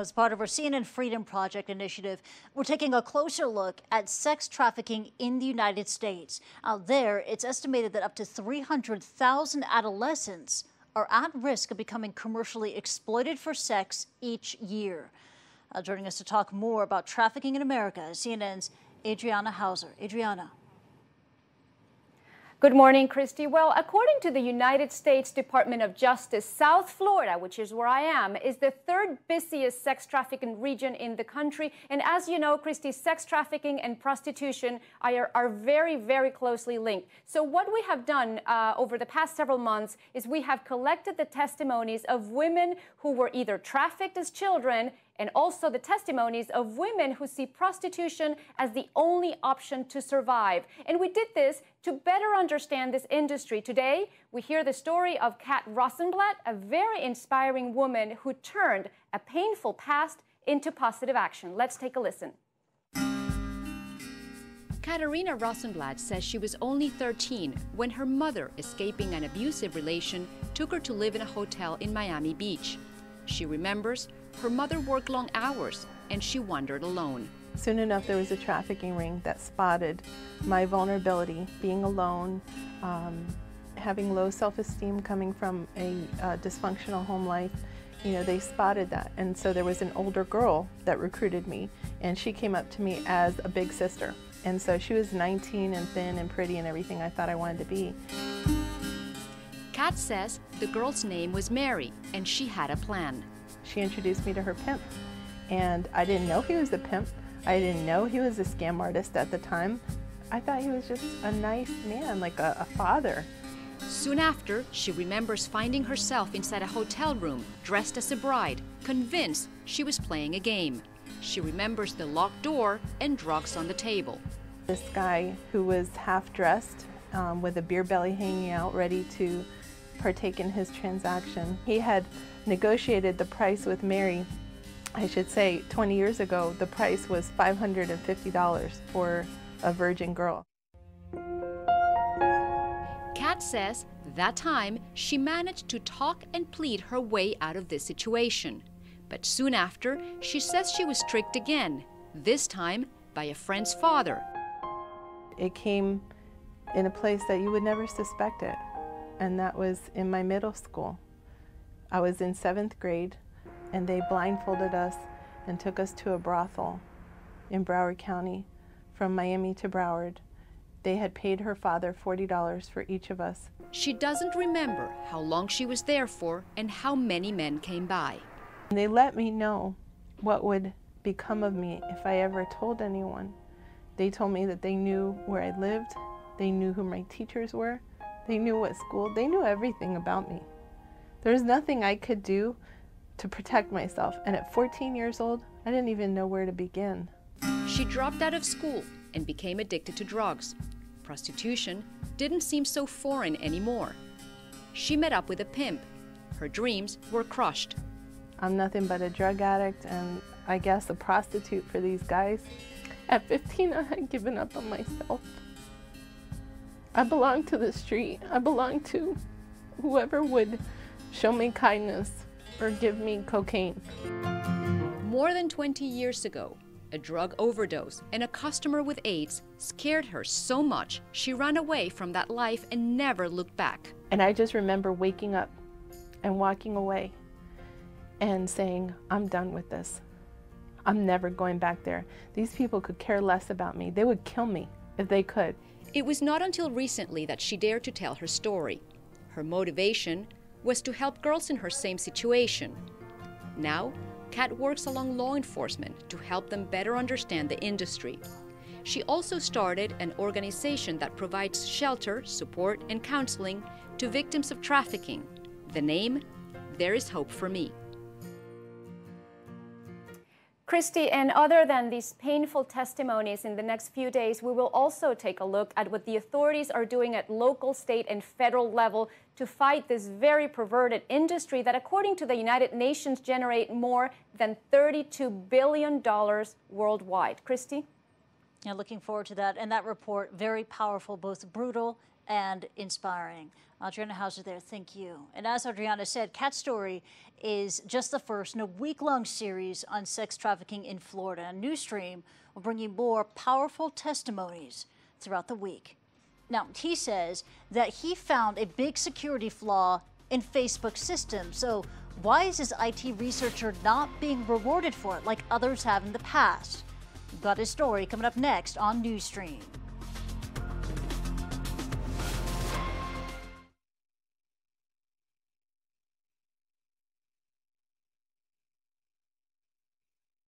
As part of our CNN Freedom Project initiative, we're taking a closer look at sex trafficking in the United States. Out there, it's estimated that up to 300,000 adolescents are at risk of becoming commercially exploited for sex each year. Joining us to talk more about trafficking in America is CNN's Adriana Hauser. Adriana. Good morning, Christy. Well, according to the United States Department of Justice, South Florida, which is where I am, is the third busiest sex trafficking region in the country. And as you know, Christy, sex trafficking and prostitution are very, very closely linked. So what we have done over the past several months is we have collected the testimonies of women who were either trafficked as children and also the testimonies of women who see prostitution as the only option to survive. And we did this to better understand this industry. Today, we hear the story of Kat Roseblatt, a very inspiring woman who turned a painful past into positive action. Let's take a listen. Adriana Hauser says she was only 13 when her mother, escaping an abusive relation, took her to live in a hotel in Miami Beach. She remembers her mother worked long hours and she wandered alone. Soon enough, there was a trafficking ring that spotted my vulnerability, being alone, having low self-esteem coming from a dysfunctional home life. You know, they spotted that. And so there was an older girl that recruited me, and she came up to me as a big sister. And so she was 19 and thin and pretty and everything I thought I wanted to be. Kat says the girl's name was Mary, and she had a plan. She introduced me to her pimp, and I didn't know he was a pimp. I didn't know he was a scam artist at the time. I thought he was just a nice man, like a father. Soon after, she remembers finding herself inside a hotel room, dressed as a bride, convinced she was playing a game. She remembers the locked door and drugs on the table. This guy who was half-dressed, with a beer belly hanging out, ready to partake in his transaction. He had negotiated the price with Mary. I should say 20 years ago, the price was $550 for a virgin girl. Kat says that time she managed to talk and plead her way out of this situation. But soon after, she says she was tricked again, this time by a friend's father. It came in a place that you would never suspect it, and that was in my middle school. I was in 7th grade, and they blindfolded us and took us to a brothel in Broward County from Miami to Broward. They had paid her father $40 for each of us. She doesn't remember how long she was there for and how many men came by. They let me know what would become of me if I ever told anyone. They told me that they knew where I lived, they knew who my teachers were, they knew what school, they knew everything about me. There was nothing I could do to protect myself, and at 14 years old, I didn't even know where to begin. She dropped out of school and became addicted to drugs. Prostitution didn't seem so foreign anymore. She met up with a pimp. Her dreams were crushed. I'm nothing but a drug addict and I guess a prostitute for these guys. At 15, I had given up on myself. I belonged to the street. I belonged to whoever would show me kindness or give me cocaine. More than 20 years ago, a drug overdose and a customer with AIDS scared her so much she ran away from that life and never looked back. And I just remember waking up and walking away and saying, I'm done with this. I'm never going back there. These people could care less about me. They would kill me if they could. It was not until recently that she dared to tell her story. Her motivation was to help girls in her same situation. Now, Kat works along law enforcement to help them better understand the industry. She also started an organization that provides shelter, support, and counseling to victims of trafficking. The name, There Is Hope for Me. Christy, and other than these painful testimonies, in the next few days, we will also take a look at what the authorities are doing at local, state, and federal level to fight this very perverted industry that, according to the United Nations, generate more than $32 billion worldwide. Christy? Yeah, looking forward to that. And that report, very powerful, both brutal and inspiring. Adriana Hauser there, thank you. And as Adriana said, Kat's story is just the first in a week-long series on sex trafficking in Florida. And Newsstream will bring you more powerful testimonies throughout the week. Now, he says that he found a big security flaw in Facebook's system. So why is this IT researcher not being rewarded for it like others have in the past? We've got his story coming up next on Newsstream.